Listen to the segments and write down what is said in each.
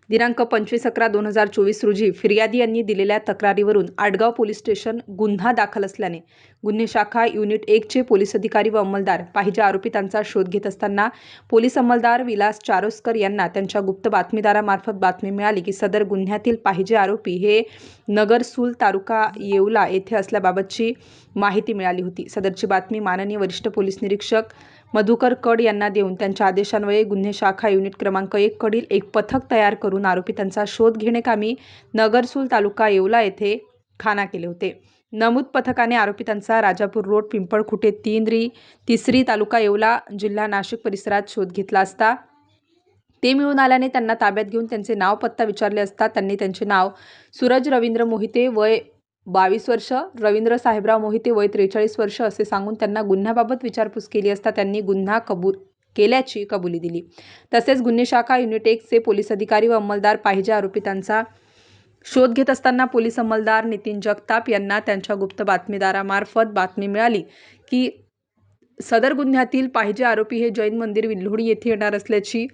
दिनांक 25/11/2024 रोजी फिर्यादी यांनी दिलेल्या तक्रारीवरून आडगाव पोलीस स्टेशन गुन्हा दाखल असल्याने गुन्हे शाखा युनिट 1 चे पोलीस अधिकारी व अंमलदार पाहिजे आरोपितांचा शोध घेत असताना पोलीस अंमलदार विलास चारोस्कर यांना त्यांच्या गुप्त बातमीदारामार्फत बातमी मिळाली की सदर गुन्ह्यातील पाहिजे आरोपी हे नगरसूल तालुका येवला येथे असल्याबाबतची माहिती मिळाली होती। सदरची बातमी माननीय वरिष्ठ पोलीस निरीक्षक मधुकर कड यांना देऊन त्यांच्या आदेशान्वये गुन्हे शाखा युनिट क्रमांक 1 कडील एक पथक तयार करून आरोपितांचा शोध घेण्याकामी नगरसूल तालुका येवला येथे खाना केले होते। नमूद पथकाने आरोपितांचा राजापूर रोड पिंपळखुटे 3 तालुका येवला जिल्हा नाशिक परिसरात शोध घेतला असता ते मिळून आल्याने त्यांना ताब्यात घेऊन त्यांचे नाव पत्ता विचारले असता त्यांनी त्यांचे नाव सूरज रवींद्र मोहिते वय 22 वर्ष, रवींद्र साहेबराव मोहिते वय 43 वर्ष असे सांगून त्यांना गुन्ह्याबाबत विचारपूस केली असता त्यांनी गुन्हा कबूल केल्याची कबुली दिली। तसेच गुन्हे शाखा युनिट 1 चे पोलीस अधिकारी व अंमलदार पाहिजे आरोपितांचा शोध घेत असताना पोलीस अंमलदार नितीन जगताप यांना त्यांच्या गुप्त बातमीदारामार्फत बातमी मिळाली की सदर गुन्ह्यातील पाहिजे आरोपी हे जैन मंदिर विल्होडी येथे येणार असल्याची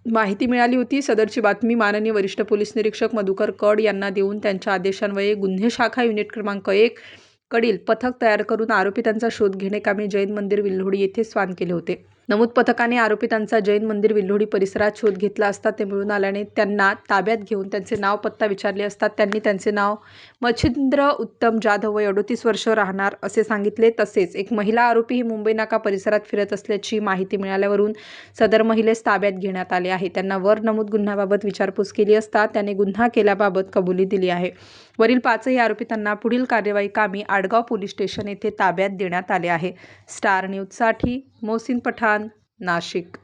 माहिती मिळाली होती। सदरची बातमी माननीय वरिष्ठ पोलीस निरीक्षक मधुकर कड यांना देऊन त्यांच्या आदेशान्वये गुन्हे शाखा युनिट क्रमांक 1 कडील पथक तयार करून आरोपितांचा शोध घेण्याकामी जैन मंदिर विल्होडी येथे स्वान केले होते। नमूद पथकाने आरोपितांचा जैन मंदिर विल्होडी परिसरात शोध घेतला असता ते मिळून आल्याने त्यांना ताब्यात घेऊन त्यांचे नाव पत्ता विचारले असता त्यांनी त्यांचे नाव मच्छिंद्र उत्तम जाधव वय 38 वर्ष राहणार असे सांगितले। तसेच एक महिला आरोपी ही मुंबई नाका परिसरात फिरत असल्याची माहिती मिळाल्यावरून सदर महिलेस ताब्यात घेण्यात आले आहे। त्यांना वर नमूद गुन्ह्याबाबत विचारपूस केली असता त्याने गुन्हा केल्याबाबत कबुली दिली आहे। वरील पाचही आरोपितांना पुढील कार्यवाही कामी आडगाव पोलीस स्टेशन येथे ताब्यात देण्यात आले आहे। स्टार न्यूजसाठी मोहसिन पठाण, नाशिक।